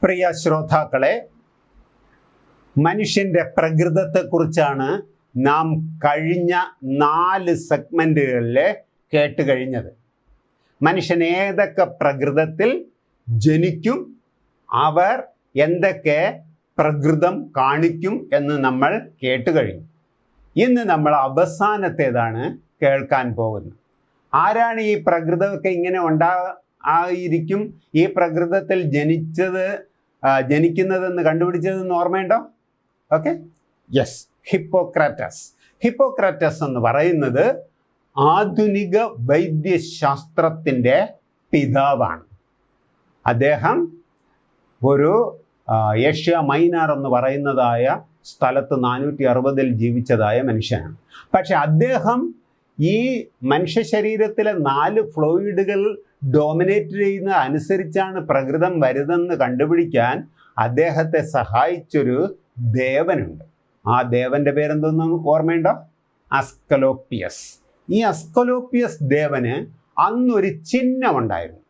പ്രിയ ശ്രോതാക്കളെ, മനുഷ്യൻ്റെ പ്രകൃതത്തെക്കുറിച്ചാണ് നാം കഴിഞ്ഞ 4 സെഗ്മെൻറ്റുകളിൽ കേട്ട് കഴിഞ്ഞത്. മനുഷ്യൻ ഏതൊക്കെ പ്രകൃതത്തിൽ ജനിക്കും, അവർ എന്തൊക്കെ പ്രകൃതം കാണിക്കും എന്ന് നമ്മൾ കേട്ട് കഴിഞ്ഞു. ഇന്ന് നമ്മൾ അവസാനത്തേതാണ് കേൾക്കാൻ പോകുന്നത്. ആരാണ് ഈ പ്രകൃതമൊക്കെ ഇങ്ങനെ ആയിരിക്കും, ഈ പ്രകൃതത്തിൽ ജനിക്കുന്നതെന്ന് കണ്ടുപിടിച്ചതെന്ന് ഓർമ്മയുണ്ടോ? ഓക്കെ, യെസ്, ഹിപ്പോക്രാറ്റസ് എന്ന് പറയുന്നത് ആധുനിക വൈദ്യശാസ്ത്രത്തിൻ്റെ പിതാവാണ്. അദ്ദേഹം ഒരു ഏഷ്യ മൈനർ എന്ന് പറയുന്നതായ സ്ഥലത്ത് 460-ൽ ജീവിച്ചതായ മനുഷ്യനാണ്. പക്ഷെ അദ്ദേഹം ഈ മനുഷ്യ ശരീരത്തിലെ 4 ഫ്ലൂയിഡുകൾ ഡോമിനേറ്റ് ചെയ്യുന്ന അനുസരിച്ചാണ് പ്രകൃതം വരുന്നതെന്ന് കണ്ടുപിടിക്കാൻ അദ്ദേഹത്തെ സഹായിച്ചൊരു ദേവനുണ്ട്. ആ ദേവൻ്റെ പേരെന്തെന്ന് ഓർമ്മയുണ്ടോ? അസ്കലോപ്പിയസ്. ഈ അസ്കലോപ്പിയസ് ദേവന് അന്നൊരു ചിഹ്നമുണ്ടായിരുന്നു.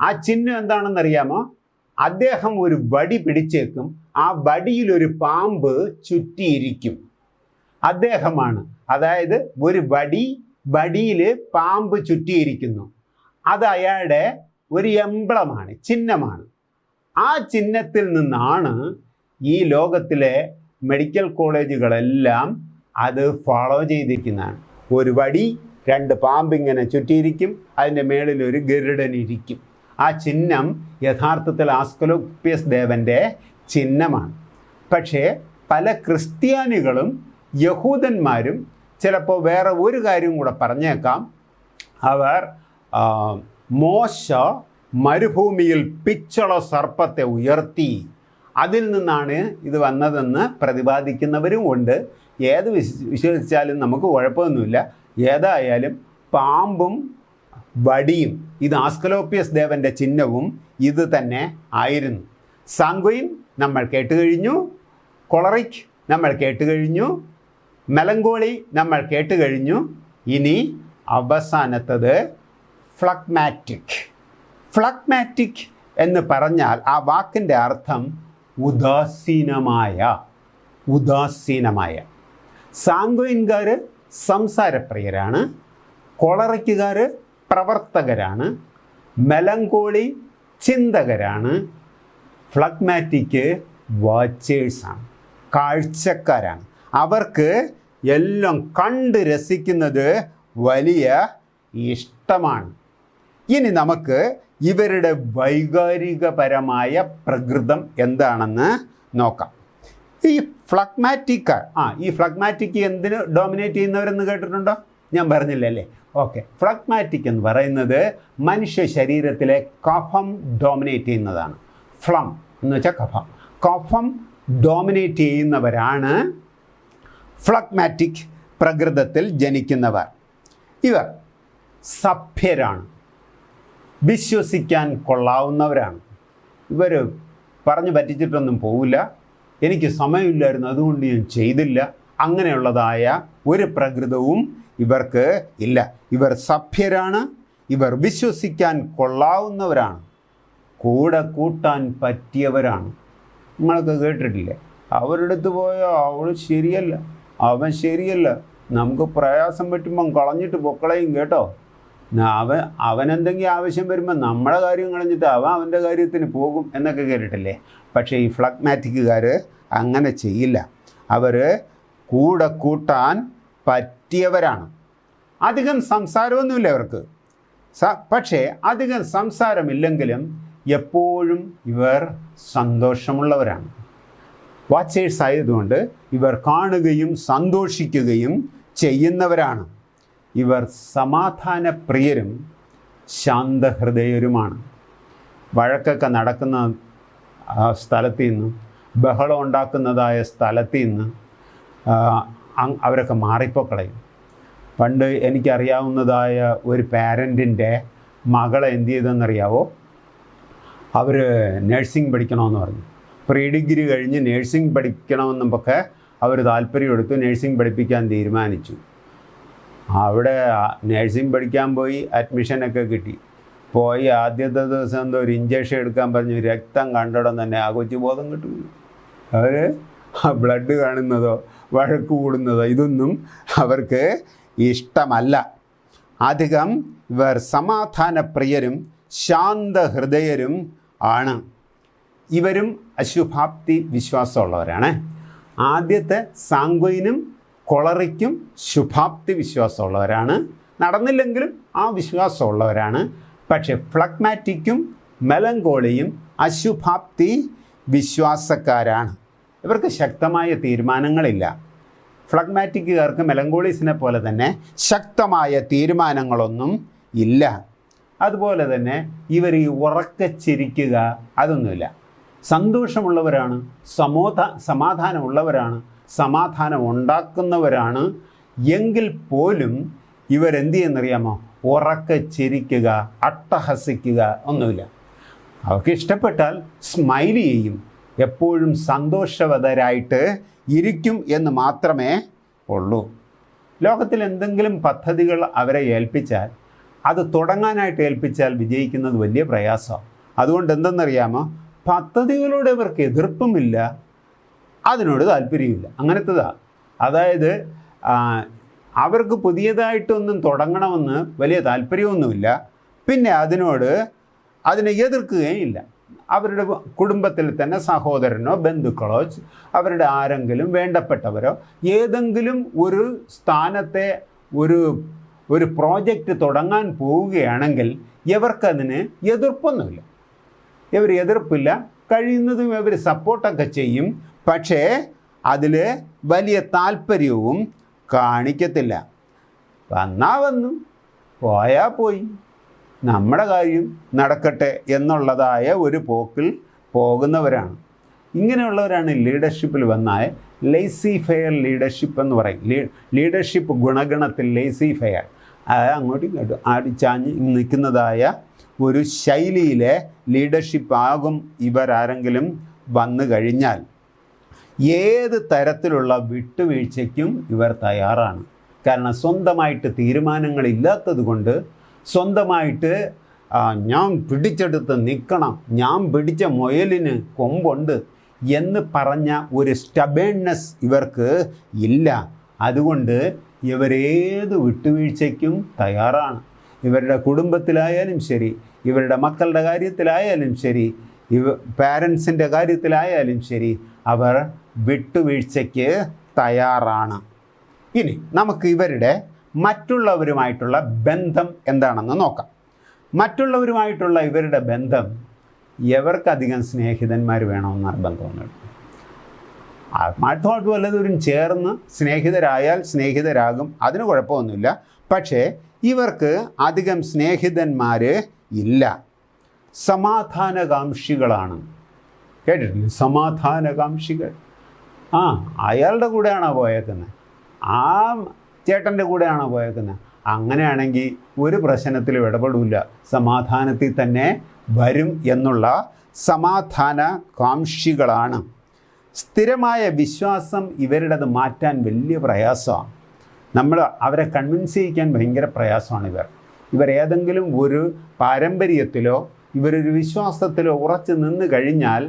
ആ ചിഹ്നം എന്താണെന്നറിയാമോ? അദ്ദേഹം ഒരു വടി പിടിച്ചേക്കും, ആ വടിയിലൊരു പാമ്പ് ചുറ്റിയിരിക്കും. അദ്ദേഹമാണ്, അതായത് ഒരു വടിയിൽ പാമ്പ് ചുറ്റിയിരിക്കുന്നു. അത് അയാളുടെ ഒരു എംബ്ലമാണ്, ചിഹ്നമാണ്. ആ ചിഹ്നത്തിൽ നിന്നാണ് ഈ ലോകത്തിലെ മെഡിക്കൽ കോളേജുകളെല്ലാം അത് ഫോളോ ചെയ്തിരിക്കുന്നതാണ്. ഒരു വടി, 2 പാമ്പിങ്ങനെ ചുറ്റിയിരിക്കും, അതിൻ്റെ മേളിൽ ഒരു ഗരുഡൻ ഇരിക്കും. ആ ചിഹ്നം യഥാർത്ഥത്തിൽ ആസ്കലോപ്പിയസ് ദേവൻ്റെ ചിഹ്നമാണ്. പക്ഷേ പല ക്രിസ്ത്യാനികളും യഹൂദന്മാരും ചിലപ്പോൾ വേറെ ഒരു കാര്യം കൂടെ പറഞ്ഞേക്കാം. അവർ മോശ മരുഭൂമിയിൽ പിച്ചള സർപ്പത്തെ ഉയർത്തി, അതിൽ നിന്നാണ് ഇത് വന്നതെന്ന് പ്രതിപാദിക്കുന്നവരും ഉണ്ട്. ഏത് വിശ്വസിച്ചാലും നമുക്ക് കുഴപ്പമൊന്നുമില്ല. ഏതായാലും പാമ്പും വടിയും ഇത് ആസ്കലോപ്പിയസ് ദേവൻ്റെ ചിഹ്നവും ഇത് തന്നെ ആയിരുന്നു. സാങ്ക്വയിൻ നമ്മൾ കേട്ടുകഴിഞ്ഞു, കൊളറിക് നമ്മൾ കേട്ടുകഴിഞ്ഞു, മെലങ്കോളി നമ്മൾ കേട്ടുകഴിഞ്ഞു. ഇനി അവസാനത്തത് ഫ്ലഗ്മാറ്റിക് എന്ന് പറഞ്ഞാൽ ആ വാക്കിൻ്റെ അർത്ഥം ഉദാസീനമായ. സാങ്ക്വയിൻകാർ സംസാരപ്രിയരാണ്, കൊളറിക്കുകാർ പ്രവർത്തകരാണ്, മെലങ്കോളി ചിന്തകരാണ്, ഫ്ലഗ്മാറ്റിക് വാച്ചേഴ്സാണ്, കാഴ്ചക്കാരാണ്. അവർക്ക് എല്ലാം കണ്ട് രസിക്കുന്നത് വലിയ ഇഷ്ടമാണ്. ഇനി നമുക്ക് ഇവരുടെ വൈകാരികപരമായ പ്രകൃതം എന്താണെന്ന് നോക്കാം. ഈ ഫ്ലഗ്മാറ്റിക് എന്തിന് ഡോമിനേറ്റ് ചെയ്യുന്നവരെന്ന് കേട്ടിട്ടുണ്ടോ? ഞാൻ പറഞ്ഞില്ലല്ലേ? ഓക്കെ, ഫ്ലഗ്മാറ്റിക് എന്ന് പറയുന്നത് മനുഷ്യ ശരീരത്തിലെ കഫം ഡോമിനേറ്റ് ചെയ്യുന്നതാണ്. ഫ്ലം എന്ന് വെച്ചാൽ കഫം ഡോമിനേറ്റ് ചെയ്യുന്നവരാണ് ഫ്ലഗ്മാറ്റിക് പ്രകൃതത്തിൽ ജനിക്കുന്നവർ. ഇവർ സഭ്യരാണ്, വിശ്വസിക്കാൻ കൊള്ളാവുന്നവരാണ്. ഇവർ പറഞ്ഞു പറ്റിച്ചിട്ടൊന്നും പോവില്ല. എനിക്ക് സമയമില്ലായിരുന്നു, അതുകൊണ്ട് ഞാൻ ചെയ്തില്ല, അങ്ങനെയുള്ളതായ ഒരു പ്രകൃതവും ഇവർക്ക് ഇല്ല. ഇവർ സഭ്യരാണ്, ഇവർ വിശ്വസിക്കാൻ കൊള്ളാവുന്നവരാണ്, കൂടെ കൂട്ടാൻ പറ്റിയവരാണ്. നമ്മളൊക്കെ കേട്ടിട്ടില്ലേ? അവരുടെ അടുത്ത് പോയാൽ അവൾ ശരിയല്ല, അവൻ ശരിയല്ല, നമുക്ക് പ്രയാസം പറ്റുമ്പം കളഞ്ഞിട്ട് പൊക്കളയും കേട്ടോ. അവനെന്തെങ്കിലും ആവശ്യം വരുമ്പോൾ നമ്മളെ കാര്യം കളഞ്ഞിട്ട് അവൻ്റെ കാര്യത്തിന് പോകും എന്നൊക്കെ കേട്ടിട്ടില്ലേ? പക്ഷേ ഈ ഫ്ലഗ്മാറ്റിക്കുകാർ അങ്ങനെ ചെയ്യില്ല. അവർ കൂടെ കൂട്ടാൻ പറ്റിയവരാണ്. അധികം സംസാരമൊന്നുമില്ല അവർക്ക്. പക്ഷേ അധികം സംസാരമില്ലെങ്കിലും എപ്പോഴും ഇവർ സന്തോഷമുള്ളവരാണ്. വാച്ചേഴ്സ് ആയതുകൊണ്ട് ഇവർ കാണുകയും സന്തോഷിക്കുകയും ചെയ്യുന്നവരാണ്. ഇവർ സമാധാനപ്രിയരും ശാന്തഹൃദയരുമാണ്. വഴക്കൊക്കെ നടക്കുന്ന സ്ഥലത്തു നിന്നും ബഹളം ഉണ്ടാക്കുന്നതായ സ്ഥലത്തു നിന്ന് അവരൊക്കെ മാറിപ്പോക്കളയും. പണ്ട് എനിക്കറിയാവുന്നതായ ഒരു പാരൻറ്റിൻ്റെ മകളെ എന്ത് ചെയ്തെന്നറിയാവോ? അവർ നഴ്സിംഗ് പഠിക്കണമെന്ന് പറഞ്ഞു. പ്രീ ഡിഗ്രി കഴിഞ്ഞ് നഴ്സിംഗ് പഠിക്കണമെന്നൊക്കെ അവർ താല്പര്യമെടുത്തു, നഴ്സിംഗ് പഠിപ്പിക്കാൻ തീരുമാനിച്ചു. അവിടെ നഴ്സിംഗ് പഠിക്കാൻ പോയി, അഡ്മിഷനൊക്കെ കിട്ടി. പോയി ആദ്യത്തെ ദിവസം എന്തോ ഒരു ഇഞ്ചക്ഷൻ എടുക്കാൻ പറഞ്ഞു, രക്തം കണ്ടിടം തന്നെ ആ കൊച്ചു ബോധം കിട്ടും. അവർ ബ്ലഡ് കാണുന്നതോ വഴക്ക് കൂടുന്നതോ ഇതൊന്നും അവർക്ക് ഇഷ്ടമല്ല. അധികം ഇവർ സമാധാനപ്രിയരും ശാന്തഹൃദയരും ആണ്. ഇവരും അശുഭാപ്തി വിശ്വാസമുള്ളവരാണ്. ആദ്യത്തെ സാങ്ക്വൈനും കൊളറിക്കും ശുഭാപ്തി വിശ്വാസമുള്ളവരാണ്. നടന്നില്ലെങ്കിലും ആ വിശ്വാസമുള്ളവരാണ്. പക്ഷേ ഫ്ലഗ്മാറ്റിക്കും മെലങ്കോളിയും അശുഭാപ്തി വിശ്വാസക്കാരാണ്. ഇവർക്ക് ശക്തമായ തീരുമാനങ്ങളില്ല. ഫ്ലഗ്മാറ്റിക്കുകാർക്ക് മെലങ്കോളീസിനെ പോലെ തന്നെ ശക്തമായ തീരുമാനങ്ങളൊന്നും ഇല്ല. അതുപോലെ തന്നെ ഇവർ ഈ ഉറക്കച്ചിരിക്കുക അതൊന്നുമില്ല. സന്തോഷമുള്ളവരാണ്, സമാധാനമുള്ളവരാണ്, സമാധാനം ഉണ്ടാക്കുന്നവരാണ്. എങ്കിൽ പോലും ഇവരെന്ത് ചെയ്യുന്നറിയാമോ? ഉറക്കച്ചിരിക്കുക, അട്ടഹസിക്കുക ഒന്നുമില്ല. അവർക്ക് ഇഷ്ടപ്പെട്ടാൽ സ്മൈൽ ചെയ്യും, എപ്പോഴും സന്തോഷവതരായിട്ട് ഇരിക്കും എന്ന് മാത്രമേ ഉള്ളൂ. ലോകത്തിൽ എന്തെങ്കിലും പദ്ധതികൾ അവരെ ഏൽപ്പിച്ചാൽ, അത് തുടങ്ങാനായിട്ട് ഏൽപ്പിച്ചാൽ വിജയിക്കുന്നത് വലിയ പ്രയാസമാണ്. അതുകൊണ്ട് എന്തെന്നറിയാമോ? പദ്ധതികളോട് ഇവർക്ക് എതിർപ്പുമില്ല, അതിനോട് താല്പര്യമില്ല. അങ്ങനത്തതാണ്. അതായത് അവർക്ക് പുതിയതായിട്ടൊന്നും തുടങ്ങണമെന്ന് വലിയ താല്പര്യമൊന്നുമില്ല. പിന്നെ അതിനെ എതിർക്കുകയും ഇല്ല. അവരുടെ കുടുംബത്തിൽ തന്നെ സഹോദരനോ ബന്ധുക്കളോ അവരുടെ ആരെങ്കിലും വേണ്ടപ്പെട്ടവരോ ഏതെങ്കിലും ഒരു സ്ഥാനത്തെ ഒരു പ്രോജക്റ്റ് തുടങ്ങാൻ പോവുകയാണെങ്കിൽ ഇവർക്കതിന് എതിർപ്പൊന്നുമില്ല. ഇവർ എതിർപ്പില്ല, കഴിയുന്നതും ഇവർ സപ്പോർട്ടൊക്കെ ചെയ്യും. പക്ഷേ അതിൽ വലിയ താല്പര്യവും കാണിക്കത്തില്ല. വന്നു പോയാൽ പോയി, നമ്മുടെ കാര്യം നടക്കട്ടെ എന്നുള്ളതായ ഒരു പോക്കിൽ പോകുന്നവരാണ്. ഇങ്ങനെയുള്ളവരാണ് ലീഡർഷിപ്പിൽ വന്നാൽ ലേസി ഫെയർ ലീഡർഷിപ്പ് എന്ന് പറയും. ലീഡർഷിപ്പ് ഗുണഗണത്തിൽ ലേസി ഫെയർ, അങ്ങോട്ടും ഇങ്ങോട്ടും ആടിച്ചാഞ്ഞ് നിൽക്കുന്നതായ ഒരു ശൈലിയിലെ ലീഡർഷിപ്പ് ആകും ഇവരാരെങ്കിലും വന്നു കഴിഞ്ഞാൽ. ഏത് തരത്തിലുള്ള വിട്ടുവീഴ്ചയ്ക്കും ഇവർ തയ്യാറാണ്. കാരണം സ്വന്തമായിട്ട് തീരുമാനങ്ങളില്ലാത്തത് കൊണ്ട്, സ്വന്തമായിട്ട് ഞാൻ പിടിച്ചെടുത്ത് നിൽക്കണം, ഞാൻ പിടിച്ച മുയലിന് കൊമ്പുണ്ട് എന്ന് പറഞ്ഞ ഒരു സ്റ്റബേൺനെസ് ഇവർക്ക് ഇല്ല. അതുകൊണ്ട് ഇവരേത് വിട്ടുവീഴ്ചയ്ക്കും തയ്യാറാണ്. ഇവരുടെ കുടുംബത്തിലായാലും ശരി, ഇവരുടെ മക്കളുടെ കാര്യത്തിലായാലും ശരി, പാരൻസിൻ്റെ കാര്യത്തിലായാലും ശരി, അവർ വിട്ടുവീഴ്ചയ്ക്ക് തയ്യാറാണ്. ഇനി നമുക്ക് ഇവരുടെ മറ്റുള്ളവരുമായിട്ടുള്ള ബന്ധം എന്താണെന്ന് നോക്കാം. മറ്റുള്ളവരുമായിട്ടുള്ള ഇവരുടെ ബന്ധം, ഇവർക്കധികം സ്നേഹിതന്മാർ വേണമെന്ന് നിർബന്ധമൊന്നുമില്ല. ആത്മാർത്ഥമായിട്ട് വല്ലവരും ചേർന്ന് സ്നേഹിതരായാൽ സ്നേഹിതരാകും, അതിന് കുഴപ്പമൊന്നുമില്ല. പക്ഷേ ഇവർക്ക് അധികം സ്നേഹിതന്മാർ ഇല്ല. സമാധാനകാംക്ഷികളാണ്. കേട്ടിട്ടില്ലേ? സമാധാനകാംക്ഷികൾ. അയാളുടെ കൂടെയാണോ പോയേക്കുന്നത്? ആ ചേട്ടൻ്റെ കൂടെയാണോ പോയേക്കുന്നത്? അങ്ങനെയാണെങ്കിൽ ഒരു പ്രശ്നത്തിലും ഇടപെടില്ല, സമാധാനത്തിൽ തന്നെ വരും എന്നുള്ള സമാധാനകാംക്ഷികളാണ്. സ്ഥിരമായ വിശ്വാസം ഇവരുടേത് മാറ്റാൻ വലിയ പ്രയാസമാണ്. നമ്മൾ അവരെ കൺവിൻസ് ചെയ്യിക്കാൻ ഭയങ്കര പ്രയാസമാണ്. ഇവർ ഏതെങ്കിലും ഒരു പാരമ്പര്യത്തിലോ ഇവരൊരു വിശ്വാസത്തിലോ ഉറച്ചു നിന്ന് കഴിഞ്ഞാൽ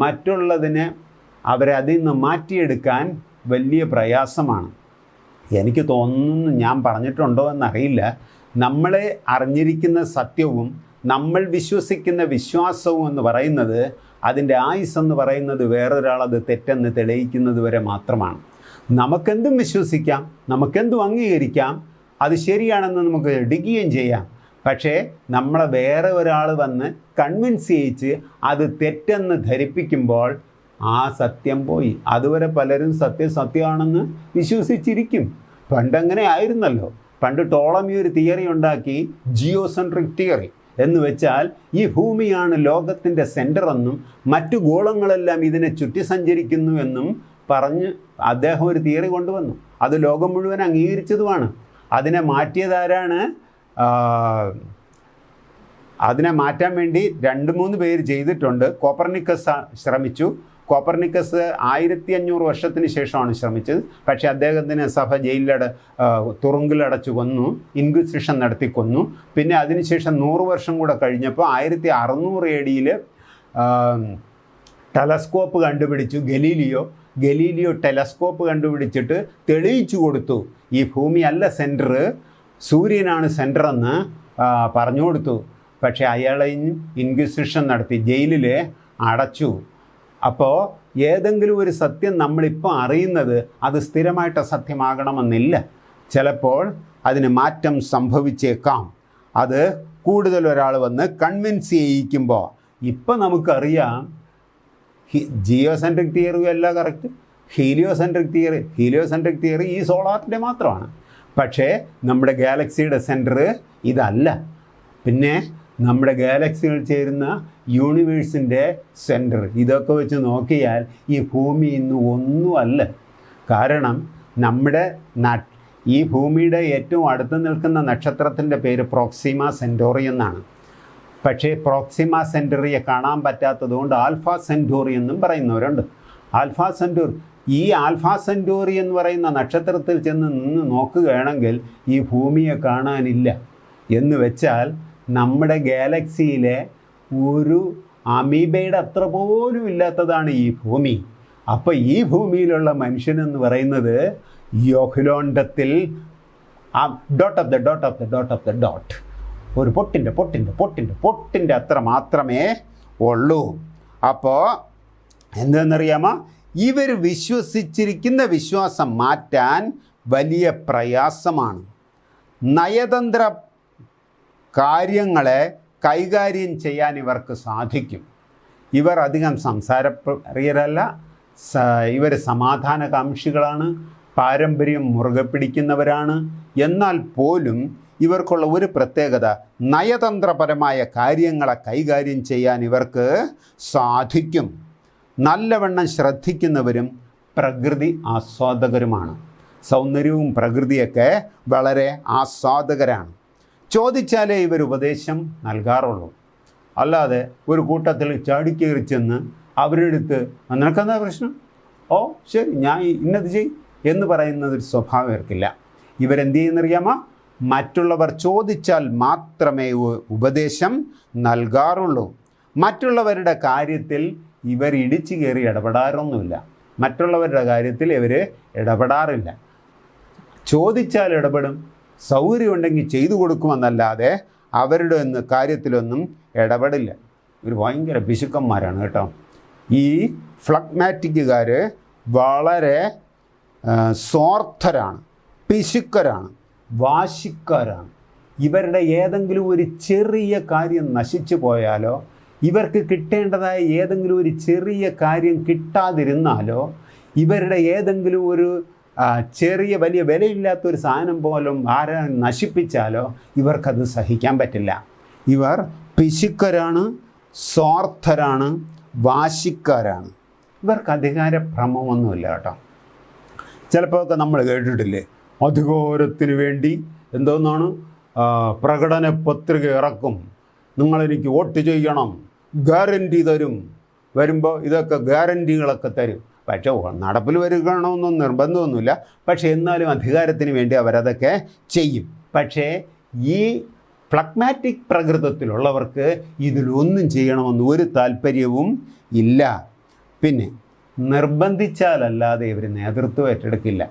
മറ്റുള്ളതിനെ അവരെ അതിൽ നിന്ന് മാറ്റിയെടുക്കാൻ വലിയ പ്രയാസമാണ്. എനിക്ക് തോന്നുന്നു, ഞാൻ പറഞ്ഞിട്ടുണ്ടോ എന്നറിയില്ല, നമ്മളെ അറിഞ്ഞിരിക്കുന്ന സത്യവും നമ്മൾ വിശ്വസിക്കുന്ന വിശ്വാസവും എന്ന് പറയുന്നത്, അതിൻ്റെ ആയുസ് എന്ന് പറയുന്നത് വേറൊരാളത് തെറ്റെന്ന് തെളിയിക്കുന്നത് വരെ മാത്രമാണ്. നമുക്കെന്തും വിശ്വസിക്കാം, നമുക്കെന്തും അംഗീകരിക്കാം, അത് ശരിയാണെന്ന് നമുക്ക് ഡിക്കുകയും ചെയ്യാം. പക്ഷേ നമ്മളെ വേറെ ഒരാൾ വന്ന് കൺവിൻസ് ചെയ്യിച്ച് അത് തെറ്റെന്ന് ധരിപ്പിക്കുമ്പോൾ ആ സത്യം പോയി. അതുവരെ പലരും സത്യമാണെന്ന് വിശ്വസിച്ചിരിക്കും. പണ്ടങ്ങനെ ആയിരുന്നല്ലോ. പണ്ട് ടോളമി ഒരു തിയറി ഉണ്ടാക്കി, ജിയോസെൻട്രിക് തിയറി എന്ന് വെച്ചാൽ ഈ ഭൂമിയാണ് ലോകത്തിൻ്റെ സെൻറ്ററെന്നും മറ്റു ഗോളങ്ങളെല്ലാം ഇതിനെ ചുറ്റി സഞ്ചരിക്കുന്നു എന്നും പറഞ്ഞ് അദ്ദേഹം ഒരു തിയറി കൊണ്ടുവന്നു. അത് ലോകം മുഴുവൻ അംഗീകരിച്ചതുമാണ്. അതിനെ മാറ്റിയതാരാണ്? അതിനെ മാറ്റാൻ വേണ്ടി 2-3 പേര് ചെയ്തിട്ടുണ്ട്. കോപ്പർനിക്കസ് ശ്രമിച്ചു. കോപ്പർനിക്കസ് 1500 വർഷത്തിന് ശേഷമാണ് ശ്രമിച്ചത്. പക്ഷേ അദ്ദേഹത്തിന് സഭ തുറുങ്കിലടച്ചു കൊന്നു, ഇൻക്വിസിഷൻ നടത്തി കൊന്നു. പിന്നെ അതിനുശേഷം 100 വർഷം കൂടെ കഴിഞ്ഞപ്പോൾ 1600 AD ടെലസ്കോപ്പ് കണ്ടുപിടിച്ചു ഗലീലിയോ ടെലസ്കോപ്പ് കണ്ടുപിടിച്ചിട്ട് തെളിയിച്ചു കൊടുത്തു. ഈ ഭൂമി അല്ല സെൻറ്റർ, സൂര്യനാണ് സെൻറ്ററെന്ന് പറഞ്ഞു കൊടുത്തു. പക്ഷേ അയാളെയും ഇൻക്വിസിഷൻ നടത്തി ജയിലിൽ അടച്ചു. അപ്പോൾ ഏതെങ്കിലും ഒരു സത്യം നമ്മളിപ്പോൾ അറിയുന്നത് അത് സ്ഥിരമായിട്ട് സത്യമാകണമെന്നില്ല. ചിലപ്പോൾ അതിന് മാറ്റം സംഭവിച്ചേക്കാം. അത് കൂടുതൽ ഒരാൾ വന്ന് കൺവിൻസ് ചെയ്യിക്കുമ്പോൾ ഇപ്പം നമുക്കറിയാം ജിയോസെൻട്രിക് തിയറി അല്ല കറക്റ്റ്, ഹീലിയോസെൻട്രിക് തിയറി ഈ സോളാറിൻ്റെ മാത്രമാണ്. പക്ഷേ നമ്മുടെ ഗാലക്സിയുടെ സെൻറ്റർ ഇതല്ല. പിന്നെ നമ്മുടെ ഗാലക്സികൾ ചേരുന്ന യൂണിവേഴ്സിൻ്റെ സെൻറ്റർ ഇതൊക്കെ വെച്ച് നോക്കിയാൽ ഈ ഭൂമി ഇന്ന് ഒന്നുമല്ല. കാരണം ഈ ഭൂമിയുടെ ഏറ്റവും അടുത്ത് നിൽക്കുന്ന നക്ഷത്രത്തിൻ്റെ പേര് പ്രോക്സിമ സെൻറ്റോറി എന്നാണ്. പക്ഷേ പ്രോക്സിമ സെൻറ്ററിയെ കാണാൻ പറ്റാത്തതുകൊണ്ട് ആൽഫ സെൻറ്റോറി എന്നും പറയുന്നവരുണ്ട്. ഈ ആൽഫ സെൻറ്റോറി എന്ന് പറയുന്ന നക്ഷത്രത്തിൽ ചെന്ന് നിന്ന് നോക്കുകയാണെങ്കിൽ ഈ ഭൂമിയെ കാണാനില്ല. എന്ന് വെച്ചാൽ നമ്മുടെ ഗാലക്സിയിലെ ഒരു അമീബയുടെ അത്ര പോലും ഇല്ലാത്തതാണ് ഈ ഭൂമി. അപ്പോൾ ഈ ഭൂമിയിലുള്ള മനുഷ്യനെന്ന് പറയുന്നത് യോഹ്ലോണ്ടത്തിൽ ഡോട്ട് ഒരു പൊട്ടിൻ്റെ അത്ര മാത്രമേ ഉള്ളൂ. അപ്പോൾ എന്തെന്നറിയാമോ, ഇവർ വിശ്വസിച്ചിരിക്കുന്ന വിശ്വാസം മാറ്റാൻ വലിയ പ്രയാസമാണ്. നയതന്ത്ര കാര്യങ്ങളെ കൈകാര്യം ചെയ്യാൻ ഇവർക്ക് സാധിക്കും. ഇവർ അധികം സംസാരപ്രിയരല്ല, ഇവർ സമാധാനകാംക്ഷികളാണ്, പാരമ്പര്യം മുറുകെ പിടിക്കുന്നവരാണ്. എന്നാൽ പോലും ഇവർക്കുള്ള ഒരു പ്രത്യേകത, നയതന്ത്രപരമായ കാര്യങ്ങളെ കൈകാര്യം ചെയ്യാൻ ഇവർക്ക് സാധിക്കും. നല്ലവണ്ണം ശ്രദ്ധിക്കുന്നവരും പ്രകൃതി ആസ്വാദകരുമാണ്. സൗന്ദര്യവും പ്രകൃതിയൊക്കെ വളരെ ആസ്വാദകരാണ്. ചോദിച്ചാലേ ഇവർ ഉപദേശം നൽകാറുള്ളൂ. അല്ലാതെ ഒരു കൂട്ടത്തിൽ ചാടിക്കേറി ചെന്ന് അവരുടെ അടുത്ത് നിനക്കെന്താ പ്രശ്നം, ഓ ശരി ഞാൻ ഇന്നത് ചെയ് എന്ന് പറയുന്നതൊരു സ്വഭാവം ഇവർക്കില്ല. ഇവരെന്ത് ചെയ്യുന്നറിയാമോ, മറ്റുള്ളവർ ചോദിച്ചാൽ മാത്രമേ ഉപദേശം നൽകാറുള്ളൂ. മറ്റുള്ളവരുടെ കാര്യത്തിൽ ഇവർ ഇടിച്ചു കയറി ഇടപെടാറൊന്നുമില്ല. മറ്റുള്ളവരുടെ കാര്യത്തിൽ ഇവർ ഇടപെടാറില്ല. ചോദിച്ചാൽ ഇടപെടും, സൗകര്യമുണ്ടെങ്കിൽ ചെയ്തു കൊടുക്കുമെന്നല്ലാതെ അവരുടെ കാര്യത്തിലൊന്നും ഇടപെടില്ല. ഇവർ ഭയങ്കര പിശുക്കന്മാരാണ് കേട്ടോ. ഈ ഫ്ലഗ്മാറ്റിക്കുകാർ വളരെ സ്വാർത്ഥരാണ്, പിശുക്കരാണ്, വാശിക്കാരാണ്. ഇവരുടെ ഏതെങ്കിലും ഒരു ചെറിയ കാര്യം നശിച്ചു പോയാലോ, ഇവർക്ക് കിട്ടേണ്ടതായ ഏതെങ്കിലും ഒരു ചെറിയ കാര്യം കിട്ടാതിരുന്നാലോ, ഇവരുടെ ഏതെങ്കിലും ഒരു വലിയ വിലയില്ലാത്തൊരു സാധനം പോലും ആരെ നശിപ്പിച്ചാലോ ഇവർക്കത് സഹിക്കാൻ പറ്റില്ല. ഇവർ പിശുക്കരാണ്, സ്വാർത്ഥരാണ്, വാശിക്കാരാണ്. ഇവർക്ക് അധികാരഭ്രമമൊന്നുമില്ല കേട്ടോ. ചിലപ്പോഴൊക്കെ നമ്മൾ കേട്ടിട്ടില്ലേ, അധികാരത്തിന് വേണ്ടി എന്തോന്നാണ് പ്രകടന പത്രിക ഇറക്കും, നിങ്ങളെനിക്ക് വോട്ട് ചെയ്യണം, ഗ്യാരൻറ്റി തരും, വരുമ്പോൾ ഇതൊക്കെ ഗ്യാരൻറ്റികളൊക്കെ തരും. പക്ഷേ നടപ്പിൽ വരികണമെന്നൊന്നും നിർബന്ധമൊന്നുമില്ല. പക്ഷേ എന്നാലും അധികാരത്തിന് വേണ്ടി അവരതൊക്കെ ചെയ്യും. പക്ഷേ ഈ ഫ്ലഗ്മാറ്റിക് പ്രകൃതത്തിലുള്ളവർക്ക് ഇതിലൊന്നും ചെയ്യണമെന്ന് ഒരു താല്പര്യവും ഇല്ല. പിന്നെ നിർബന്ധിച്ചാലല്ലാതെ ഇവർ നേതൃത്വം ഏറ്റെടുക്കില്ല.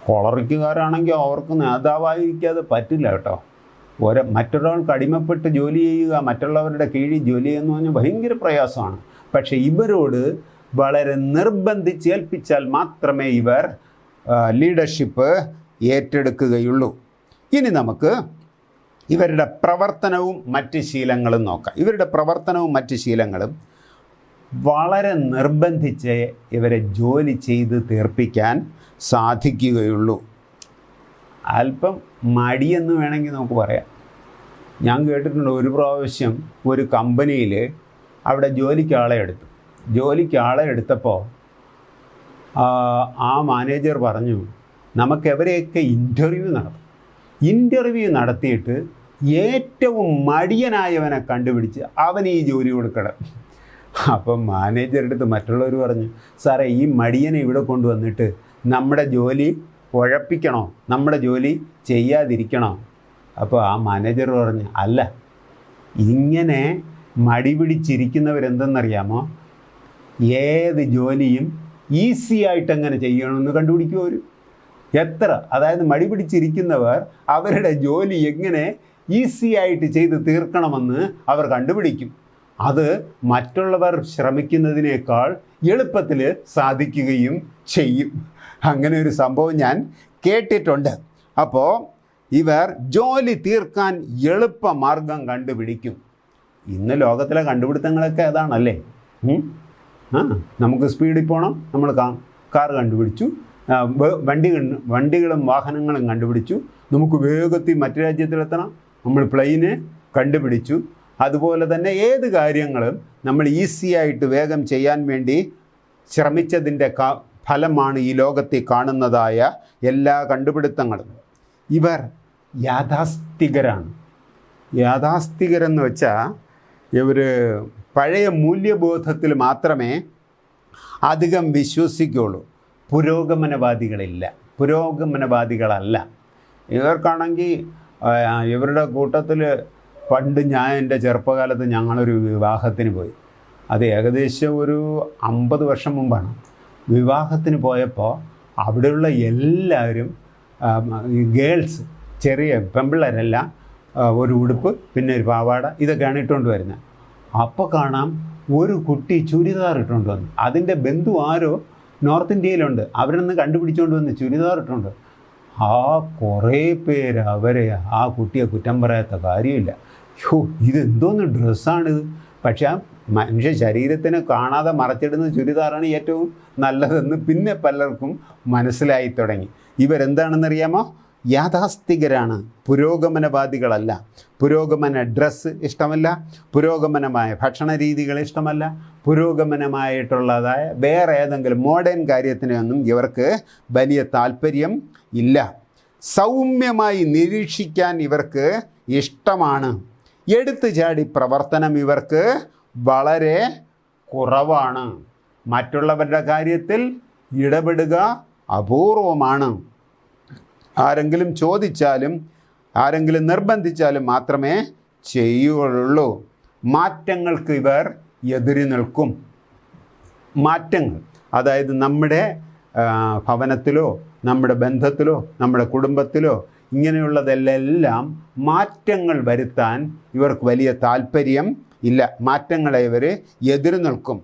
കൊളറിക്കുകാരാണെങ്കിൽ അവർക്ക് നേതാവായിരിക്കാതെ പറ്റില്ല കേട്ടോ. മറ്റൊരാൾക്ക് അടിമപ്പെട്ട് ജോലി ചെയ്യുക, മറ്റുള്ളവരുടെ കീഴിൽ ജോലി ചെയ്യുക എന്ന് പറഞ്ഞാൽ ഭയങ്കര പ്രയാസമാണ്. പക്ഷേ ഇവരോട് വളരെ നിർബന്ധിച്ച് ഏൽപ്പിച്ചാൽ മാത്രമേ ഇവർ ലീഡർഷിപ്പ് ഏറ്റെടുക്കുകയുള്ളൂ. ഇനി നമുക്ക് ഇവരുടെ പ്രവർത്തനവും മറ്റ് ശീലങ്ങളും നോക്കാം. ഇവരുടെ പ്രവർത്തനവും മറ്റ് ശീലങ്ങളും വളരെ നിർബന്ധിച്ച് ഇവരെ ജോലി ചെയ്ത് തീർപ്പിക്കാൻ സാധിക്കുകയുള്ളൂ. അല്പം മടിയെന്ന് വേണമെങ്കിൽ നമുക്ക് പറയാം. ഞാൻ കേട്ടിട്ടുണ്ട്, ഒരു പ്രാവശ്യം ഒരു കമ്പനിയിൽ അവിടെ ജോലിക്ക് ആളെ എടുത്തപ്പോൾ ആ മാനേജർ പറഞ്ഞു, നമുക്കെവരെയൊക്കെ ഇൻ്റർവ്യൂ നടത്തിയിട്ട് ഏറ്റവും മടിയനായവനെ കണ്ടുപിടിച്ച് അവന് ഈ ജോലി കൊടുക്കണം. അപ്പം മാനേജറുടെ അടുത്ത് മറ്റുള്ളവർ പറഞ്ഞു, സാറേ ഈ മടിയനെ ഇവിടെ കൊണ്ടുവന്നിട്ട് നമ്മുടെ ജോലി ഉഴപ്പിക്കണോ, നമ്മുടെ ജോലി ചെയ്യാതിരിക്കണോ? അപ്പോൾ ആ മാനേജർ പറഞ്ഞു, അല്ല, ഇങ്ങനെ മടി പിടിച്ചിരിക്കുന്നവരെന്തെന്നറിയാമോ, ഏത് ജോലിയും ഈസി ആയിട്ട് എങ്ങനെ ചെയ്യണമെന്ന് കണ്ടുപിടിക്കും അവർ. അതായത് മടി പിടിച്ചിരിക്കുന്നവർ അവരുടെ ജോലി എങ്ങനെ ഈസി ആയിട്ട് ചെയ്ത് തീർക്കണമെന്ന് അവർ കണ്ടുപിടിക്കും. അത് മറ്റുള്ളവർ ശ്രമിക്കുന്നതിനേക്കാൾ എളുപ്പത്തിൽ സാധിക്കുകയും ചെയ്യും. അങ്ങനെ ഒരു സംഭവം ഞാൻ കേട്ടിട്ടുണ്ട്. അപ്പോൾ ഇവർ ജോലി തീർക്കാൻ എളുപ്പമാർഗം കണ്ടുപിടിക്കും. ഇന്ന് ലോകത്തിലെ കണ്ടുപിടുത്തങ്ങളൊക്കെ അതാണല്ലേ. നമുക്ക് സ്പീഡിൽ പോകണം, നമ്മൾ കാർ കണ്ടുപിടിച്ചു. വണ്ടികളും വാഹനങ്ങളും കണ്ടുപിടിച്ചു. നമുക്ക് വേഗത്തിൽ മറ്റു രാജ്യത്തിലെത്തണം, നമ്മൾ പ്ലെയിന് കണ്ടുപിടിച്ചു. അതുപോലെ തന്നെ ഏത് കാര്യങ്ങളും നമ്മൾ ഈസി ആയിട്ട് വേഗം ചെയ്യാൻ വേണ്ടി ശ്രമിച്ചതിൻ്റെ ഫലമാണ് ഈ ലോകത്തിൽ കാണുന്നതായ എല്ലാ കണ്ടുപിടുത്തങ്ങളും. ഇവർ യാഥാസ്ഥികരാണ്. യാഥാസ്ഥികരെന്ന് വെച്ചാൽ ഇവർ പഴയ മൂല്യബോധത്തിൽ മാത്രമേ അധികം വിശ്വസിക്കുകയുള്ളൂ. പുരോഗമനവാദികളല്ല. ഇവർക്കാണെങ്കിൽ ഇവരുടെ കൂട്ടത്തിൽ പണ്ട് ഞാൻ എൻ്റെ ചെറുപ്പകാലത്ത് ഞങ്ങളൊരു വിവാഹത്തിന് പോയി. അത് ഏകദേശം ഒരു 50 വർഷം മുമ്പാണ്. വിവാഹത്തിന് പോയപ്പോൾ അവിടെയുള്ള എല്ലാവരും ഗേൾസ്, ചെറിയ പെൺപിള്ളേരെല്ലാം ഒരു ഉടുപ്പ് പിന്നെ ഒരു പാവാട ഇതൊക്കെയാണ് ഇട്ടുകൊണ്ട് വരുന്നത്. അപ്പോൾ കാണാം ഒരു കുട്ടി ചുരിദാർ ഇട്ടുകൊണ്ട് വന്നു. അതിൻ്റെ ബന്ധു ആരോ നോർത്ത് ഇന്ത്യയിലുണ്ട്, അവരൊന്ന് കണ്ടുപിടിച്ചുകൊണ്ട് വന്ന് ചുരിദാർ ഇട്ടുകൊണ്ട്. കുറേ പേര് ആ കുട്ടിയെ കുറ്റം പറയാത്ത കാര്യമില്ല. ഇതെന്തോന്ന് ഡ്രസ്സാണിത്. പക്ഷേ മനുഷ്യ ശരീരത്തിന് കാണാതെ മറച്ചിടുന്ന ചുരിദാറാണ് ഏറ്റവും നല്ലതെന്ന് പിന്നെ പലർക്കും മനസ്സിലായി തുടങ്ങി. ഇവരെന്താണെന്നറിയാമോ? യാഥാസ്ഥികരാണ്, പുരോഗമനവാദികളല്ല. പുരോഗമന ഡ്രസ്സ് ഇഷ്ടമല്ല, പുരോഗമനമായ ഭക്ഷണ രീതികൾ ഇഷ്ടമല്ല, പുരോഗമനമായിട്ടുള്ളതായ വേറെ ഏതെങ്കിലും മോഡേൺ കാര്യത്തിനൊന്നും ഇവർക്ക് വലിയ താല്പര്യം ഇല്ല. സൗമ്യമായി നിരീക്ഷിക്കാൻ ഇവർക്ക് ഇഷ്ടമാണ്. എടുത്തു ചാടി പ്രവർത്തനം ഇവർക്ക് വളരെ കുറവാണ്. മറ്റുള്ളവരുടെ കാര്യത്തിൽ ഇടപെടുക അപൂർവമാണ്. ആരെങ്കിലും ചോദിച്ചാലും ആരെങ്കിലും നിർബന്ധിച്ചാലും മാത്രമേ ചെയ്യുകയുള്ളൂ. മാറ്റങ്ങൾക്ക് ഇവർ എതിര് നിൽക്കും. മാറ്റങ്ങൾ, അതായത് നമ്മുടെ ഭവനത്തിലോ നമ്മുടെ ബന്ധത്തിലോ നമ്മുടെ കുടുംബത്തിലോ ഇങ്ങനെയുള്ളതെല്ലാം മാറ്റങ്ങൾ വരുത്താൻ ഇവർക്ക് വലിയ താല്പര്യം ഇല്ല. മാറ്റങ്ങളെ ഇവർ എതിര് നിൽക്കും.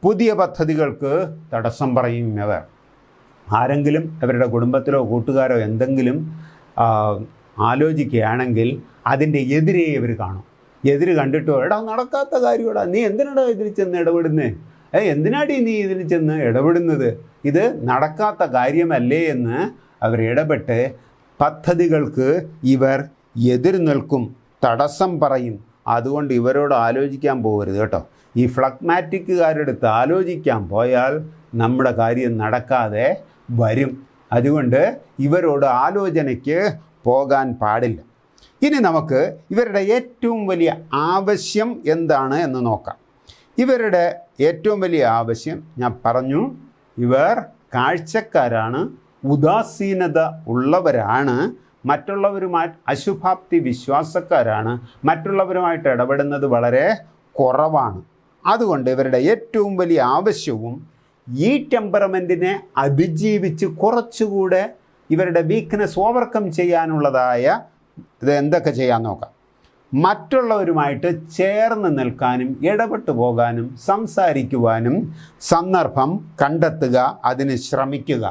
പുതിയ പദ്ധതികൾക്ക് തടസ്സം പറയും ഇവർ. ആരെങ്കിലും അവരുടെ കുടുംബത്തിലോ കൂട്ടുകാരോ എന്തെങ്കിലും ആലോചിക്കുകയാണെങ്കിൽ അതിൻ്റെ എതിരെ ഇവർ കാണും. എതിര് കണ്ടിട്ടോ, എടാ നടക്കാത്ത കാര്യമാടാ, നീ എന്തിനാടാ ഇതിൽ ചെന്ന് ഇടപെടുന്നേ, എന്തിനാടി നീ ഇതിൽ ചെന്ന് ഇടപെടുന്നത്, ഇത് നടക്കാത്ത കാര്യമല്ലേ എന്ന് അവർ ഇടപെട്ട് പദ്ധതികൾക്ക് ഇവർ എതിര് നിൽക്കും, തടസ്സം പറയും. അതുകൊണ്ട് ഇവരോട് ആലോചിക്കാൻ പോകരുത് കേട്ടോ. ഈ ഫ്ലഗ്മാറ്റിക്കുകാരുടെ അടുത്ത് ആലോചിക്കാൻ പോയാൽ നമ്മുടെ കാര്യം നടക്കാതെ വരും. അതുകൊണ്ട് ഇവരോട് ആലോചനയ്ക്ക് പോകാൻ പാടില്ല. ഇനി നമുക്ക് ഇവരുടെ ഏറ്റവും വലിയ ആവശ്യം എന്താണ് എന്ന് നോക്കാം. ഇവരുടെ ഏറ്റവും വലിയ ആവശ്യം ഞാൻ പറഞ്ഞു, ഇവർ കാഴ്ചക്കാരാണ്, ഉദാസീനത ഉള്ളവരാണ്, മറ്റുള്ളവരുമായി അശുഭാപ്തി വിശ്വാസക്കാരാണ്, മറ്റുള്ളവരുമായിട്ട് ഇടപെടുന്നത് വളരെ കുറവാണ്. അതുകൊണ്ട് ഇവരുടെ ഏറ്റവും വലിയ ആവശ്യവും ഈ ടെമ്പറമെൻറ്റിനെ അതിജീവിച്ച് കുറച്ചുകൂടെ ഇവരുടെ വീക്ക്നെസ് ഓവർകം ചെയ്യാനുള്ളതായ ഇത് എന്തൊക്കെ ചെയ്യാൻ നോക്കാം. മറ്റുള്ളവരുമായിട്ട് ചേർന്ന് നിൽക്കാനും ഇടപെട്ടു പോകാനും സംസാരിക്കുവാനും സന്ദർഭം കണ്ടെത്തുക, അതിന് ശ്രമിക്കുക.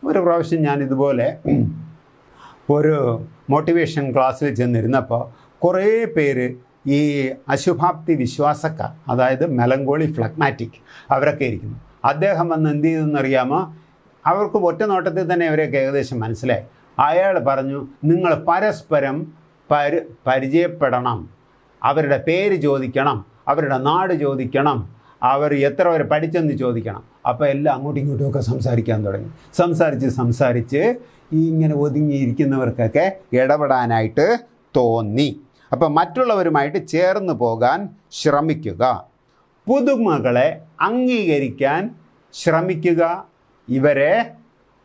ഒരു പ്രാവശ്യം ഞാനിതുപോലെ ഒരു മോട്ടിവേഷൻ ക്ലാസ്സിൽ ചെന്നിരുന്നപ്പോൾ കുറേ പേര് ഈ അശുഭാപ്തി വിശ്വാസക്കാർ, അതായത് മെലങ്കോളി ഫ്ലഗ്മാറ്റിക്, അവരൊക്കെ ഇരിക്കുന്നു. അദ്ദേഹം വന്ന് എന്ത് ചെയ്തെന്നറിയാമോ? അവർക്ക് ഒറ്റ നോട്ടത്തിൽ തന്നെ അവരെയൊക്കെ ഏകദേശം മനസ്സിലായി. അയാൾ പറഞ്ഞു, നിങ്ങൾ പരസ്പരം പരിചയപ്പെടണം, അവരുടെ പേര് ചോദിക്കണം, അവരുടെ നാട് ചോദിക്കണം, അവർ എത്ര വരെ പഠിച്ചെന്ന് ചോദിക്കണം. അപ്പോൾ എല്ലാം അങ്ങോട്ടും ഇങ്ങോട്ടുമൊക്കെ സംസാരിക്കാൻ തുടങ്ങി. സംസാരിച്ച് ഇങ്ങനെ ഒതുങ്ങിയിരിക്കുന്നവർക്കൊക്കെ ഇടപെടാനായിട്ട് തോന്നി. അപ്പം മറ്റുള്ളവരുമായിട്ട് ചേർന്ന് പോകാൻ ശ്രമിക്കുക, പുതുമകളെ അംഗീകരിക്കാൻ ശ്രമിക്കുക, ഇവരെ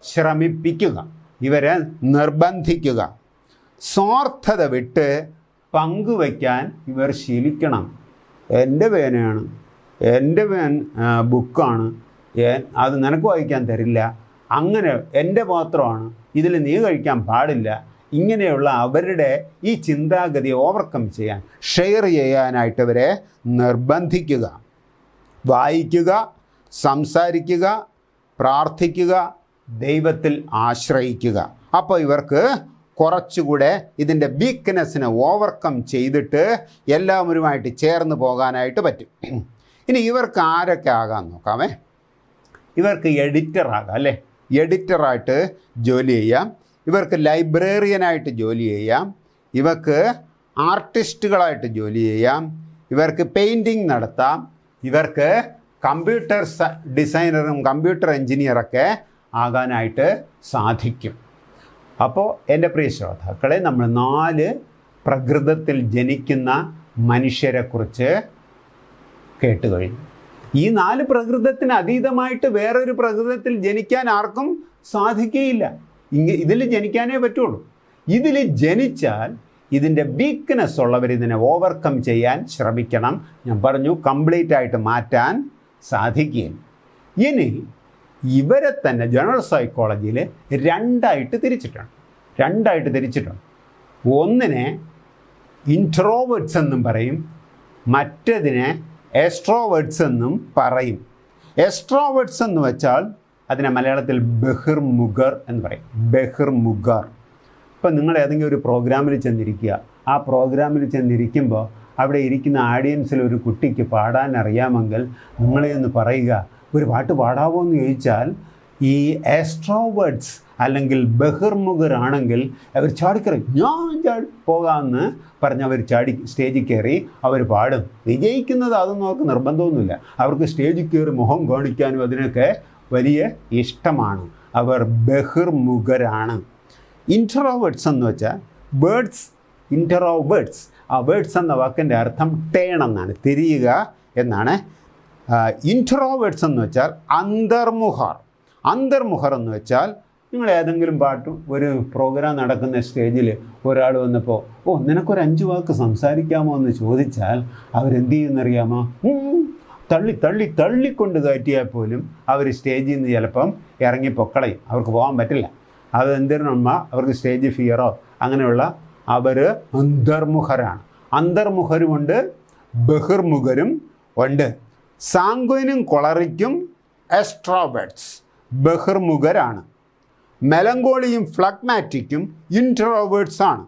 ശ്രമിപ്പിക്കുക, ഇവരെ നിർബന്ധിക്കുക, സ്വാർത്ഥത വിട്ട് പങ്കുവയ്ക്കാൻ ഇവർ ശീലിക്കണം. എൻ്റെ പേനയാണ്, എൻ്റെ ബുക്കാണ്, അത് നിനക്ക് വായിക്കാൻ തരില്ല, അങ്ങനെ എൻ്റെ പാത്രമാണ്, ഇതിൽ നീ കഴിക്കാൻ പാടില്ല, ഇങ്ങനെയുള്ള അവരുടെ ഈ ചിന്താഗതിയെ ഓവർകം ചെയ്യാൻ, ഷെയർ ചെയ്യാനായിട്ട് അവരെ നിർബന്ധിക്കുക. വായിക്കുക, സംസാരിക്കുക, പ്രാർത്ഥിക്കുക, ദൈവത്തിൽ ആശ്രയിക്കുക. അപ്പോൾ ഇവർക്ക് കുറച്ചുകൂടെ ഇതിൻ്റെ വീക്ക്നെസ്സിനെ ഓവർകം ചെയ്തിട്ട് എല്ലാവരുമായിട്ട് ചേർന്ന് പോകാനായിട്ട് പറ്റും. ഇനി ഇവർക്ക് ആരൊക്കെ ആകാൻ നോക്കാമേ. ഇവർക്ക് എഡിറ്ററാകാം അല്ലേ, എഡിറ്ററായിട്ട് ജോലി ചെയ്യാം. ഇവർക്ക് ലൈബ്രറിയനായിട്ട് ജോലി ചെയ്യാം. ഇവർക്ക് ആർട്ടിസ്റ്റുകളായിട്ട് ജോലി ചെയ്യാം. ഇവർക്ക് പെയിൻറ്റിങ് നടത്താം. ഇവർക്ക് കമ്പ്യൂട്ടർ ഡിസൈനറും കമ്പ്യൂട്ടർ എൻജിനീയറൊക്കെ ആകാനായിട്ട് സാധിക്കും. അപ്പോൾ എൻ്റെ പ്രിയ ശ്രോതാക്കളെ, നമ്മൾ 4 പ്രകൃതത്തിൽ ജനിക്കുന്ന മനുഷ്യരെക്കുറിച്ച് കേട്ട് കഴിഞ്ഞു. ഈ 4 പ്രകൃതത്തിന് അതീതമായിട്ട് വേറൊരു പ്രകൃതത്തിൽ ജനിക്കാൻ ആർക്കും സാധിക്കുകയില്ല. ഇതിൽ ജനിക്കാനേ പറ്റുള്ളൂ. ഇതിൽ ജനിച്ചാൽ ഇതിൻ്റെ വീക്ക്നെസ് ഉള്ളവർ ഇതിനെ ഓവർകം ചെയ്യാൻ ശ്രമിക്കണം. ഞാൻ പറഞ്ഞു, കംപ്ലീറ്റ് ആയിട്ട് മാറ്റാൻ സാധിക്കുകയില്ല. ഇനി ഇവരെ തന്നെ ജനറൽ സൈക്കോളജിയിൽ രണ്ടായിട്ട് തിരിച്ചിട്ടുണ്ട്. ഒന്നിനെ ഇൻട്രോവേർട്സ് എന്നും പറയും, മറ്റതിനെ എക്സ്ട്രോവേർട്സ് എന്നും പറയും. എക്സ്ട്രോവേർട്സ് എന്ന് വെച്ചാൽ അതിനെ മലയാളത്തിൽ ബഹിർമുഖർ എന്ന് പറയും. ബഹിർമുഖർ. ഇപ്പം നിങ്ങൾ ഏതെങ്കിലും ഒരു പ്രോഗ്രാമിൽ ചെന്നിരിക്കുക. ആ പ്രോഗ്രാമിൽ ചെന്നിരിക്കുമ്പോൾ അവിടെ ഇരിക്കുന്ന ഓഡിയൻസിൽ ഒരു കുട്ടിക്ക് പാടാൻ അറിയാമെങ്കിൽ നിങ്ങളെ ഒന്ന് പറയുക, ഒരു പാട്ട് പാടാവോ എന്ന് ചോദിച്ചാൽ ഈ എക്സ്ട്രോവേർട്സ് അല്ലെങ്കിൽ ബഹിർമുഖരാണെങ്കിൽ അവർ ചാടിക്കറി ഞാൻ പോകാമെന്ന് പറഞ്ഞ് അവർ സ്റ്റേജിൽ കയറി അവർ പാടും. വിജയിക്കുന്നത് അതൊന്നും അവർക്ക് നിർബന്ധമൊന്നുമില്ല. അവർക്ക് സ്റ്റേജിൽ കയറി മുഖം കാണിക്കാനും അതിനൊക്കെ വലിയ ഇഷ്ടമാണ്. അവർ ബഹിർമുഖരാണ്. ഇൻട്രോവേർട്സ് എന്ന് വെച്ചാൽ ഇൻട്രോവേർട്സ്. ആ വേർഡ്സ് എന്ന വാക്കിൻ്റെ അർത്ഥം ടേൺ എന്നാണ്, തിരിയുക എന്നാണ്. ഇൻട്രോവേർട്സ് എന്ന് വെച്ചാൽ അന്തർമുഖർ എന്ന് വെച്ചാൽ നിങ്ങൾ ഏതെങ്കിലും ഒരു പ്രോഗ്രാം നടക്കുന്ന സ്റ്റേജിൽ ഒരാൾ വന്നപ്പോൾ നിനക്കൊരു 5 വാക്ക് സംസാരിക്കാമോ എന്ന് ചോദിച്ചാൽ അവരെന്ത് ചെയ്യുന്നറിയാമോ? തള്ളിക്കൊണ്ട് കയറ്റിയാൽ പോലും അവർ സ്റ്റേജിൽ നിന്ന് ചിലപ്പം ഇറങ്ങിപ്പൊക്കളയും. അവർക്ക് പോകാൻ പറ്റില്ല. അത് എന്തിനാ? അവർക്ക് സ്റ്റേജ് ഫിയറോ അങ്ങനെയുള്ള അവർ അന്തർമുഖരാണ്. അന്തർമുഖരുമുണ്ട്, ബഹിർമുഖരും ഉണ്ട്. സാങ്ക്വനും കൊളറിക്കും എക്സ്ട്രോവേർട്സ് ബഹിർമുഖരാണ്. മെലങ്കോളിയും ഫ്ലഗ്മാറ്റിക്കും ഇൻട്രോവേർട്സ് ആണ്.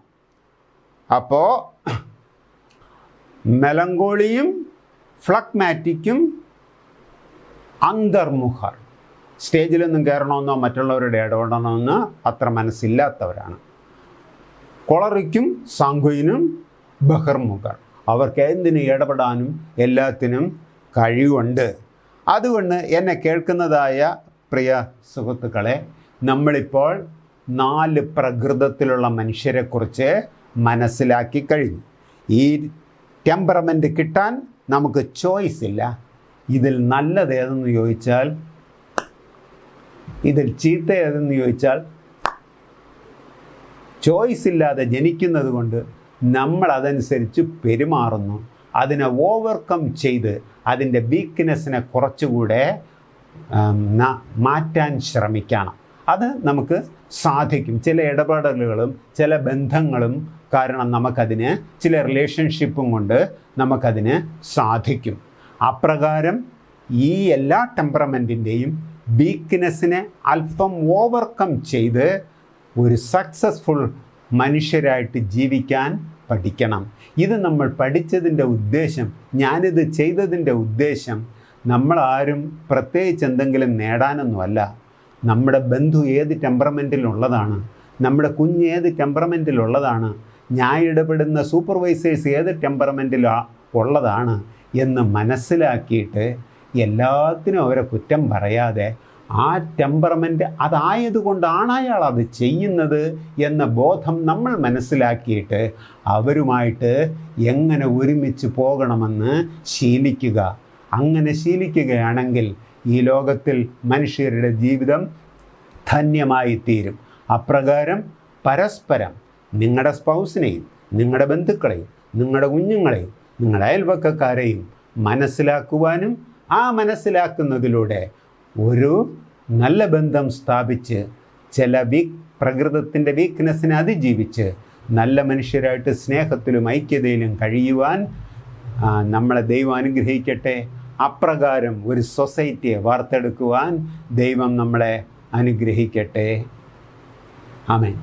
അപ്പോൾ മെലങ്കോളിയും ഫ്ലഗ്മാറ്റിക്കും അന്തർമുഖർ. സ്റ്റേജിലൊന്നും കയറണമെന്നോ മറ്റുള്ളവരുടെ ഇടപെടണമെന്നോ അത്ര മനസ്സില്ലാത്തവരാണ്. കൊളറിക്കും സാങ്ക്വനും ബഹിർമുഖർ. അവർക്ക് എന്തിനും ഇടപെടാനും എല്ലാത്തിനും കഴിവുണ്ട്. അതുകൊണ്ട് എന്നെ കേൾക്കുന്നതായ പ്രിയ സുഹൃത്തുക്കളെ, നമ്മളിപ്പോൾ 4 പ്രകൃതത്തിലുള്ള മനുഷ്യരെക്കുറിച്ച് മനസ്സിലാക്കി കഴിഞ്ഞു. ഈ ടെമ്പറമെൻറ്റ് കിട്ടാൻ നമുക്ക് ചോയ്സ് ഇല്ല. ഇതിൽ നല്ലത് ഏതെന്ന് ചോദിച്ചാൽ, ഇതിൽ ചീത്ത ഏതെന്ന് ചോദിച്ചാൽ, ചോയ്സ് ഇല്ലാതെ ജനിക്കുന്നത് കൊണ്ട് നമ്മൾ അതനുസരിച്ച് പെരുമാറുന്നു. അതിനെ ഓവർകം ചെയ്ത് അതിൻ്റെ വീക്ക്നെസ്സിനെ കുറച്ചുകൂടെ മാറ്റാൻ ശ്രമിക്കണം. അത് നമുക്ക് സാധിക്കും. ചില ഇടപെടലുകളും ചില ബന്ധങ്ങളും കാരണം നമുക്കതിന്, ചില റിലേഷൻഷിപ്പും കൊണ്ട് നമുക്കതിന് സാധിക്കും. അപ്രകാരം ഈ എല്ലാ ടെമ്പറമെൻറ്റിൻ്റെയും വീക്ക്നെസ്സിനെ അല്പം ഓവർകം ചെയ്ത് ഒരു സക്സസ്ഫുൾ മനുഷ്യരായിട്ട് ജീവിക്കാൻ പഠിക്കണം. ഇത് നമ്മൾ പഠിച്ചതിൻ്റെ ഉദ്ദേശം, ഞാനിത് ചെയ്തതിൻ്റെ ഉദ്ദേശം നമ്മളാരും പ്രത്യേകിച്ച് എന്തെങ്കിലും നേടാനൊന്നുമല്ല. നമ്മുടെ ബന്ധു ഏത് ടെമ്പറമെൻറ്റിലുള്ളതാണ്, നമ്മുടെ കുഞ്ഞ് ഏത് ടെമ്പറമെൻറ്റിലുള്ളതാണ്, ഞാൻ ഇടപെടുന്ന സൂപ്പർവൈസേഴ്സ് ഏത് ടെമ്പറമെൻറ്റിലുള്ളതാണ് എന്ന് മനസ്സിലാക്കിയിട്ട് എല്ലാത്തിനും അവരെ കുറ്റം പറയാതെ ആ ടെമ്പറമെൻറ്റ് അതായതുകൊണ്ടാണ് അയാൾ അത് ചെയ്യുന്നത് എന്ന ബോധം നമ്മൾ മനസ്സിലാക്കിയിട്ട് അവരുമായിട്ട് എങ്ങനെ ഒരുമിച്ച് പോകണമെന്ന് ശീലിക്കുക. അങ്ങനെ ശീലിക്കുകയാണെങ്കിൽ ഈ ലോകത്തിൽ മനുഷ്യരുടെ ജീവിതം ധന്യമായി തീരും. അപ്രകാരം പരസ്പരം നിങ്ങളുടെ സ്പൗസിനെയും നിങ്ങളുടെ ബന്ധുക്കളെയും നിങ്ങളുടെ കുഞ്ഞുങ്ങളെയും നിങ്ങളുടെ അയൽവക്കക്കാരെയും മനസ്സിലാക്കുവാനും ആ മനസ്സിലാക്കുന്നതിലൂടെ ഒരു നല്ല ബന്ധം സ്ഥാപിച്ച് ചില പ്രകൃതത്തിൻ്റെ വീക്ക്നെസ്സിനെ അതിജീവിച്ച് നല്ല മനുഷ്യരായിട്ട് സ്നേഹത്തിലും ഐക്യതയിലും കഴിയുവാൻ നമ്മളെ ദൈവം അനുഗ്രഹിക്കട്ടെ. അപ്രകാരം ഒരു സൊസൈറ്റിയെ വാർത്തെടുക്കുവാൻ ദൈവം നമ്മളെ അനുഗ്രഹിക്കട്ടെ. ആമേൻ.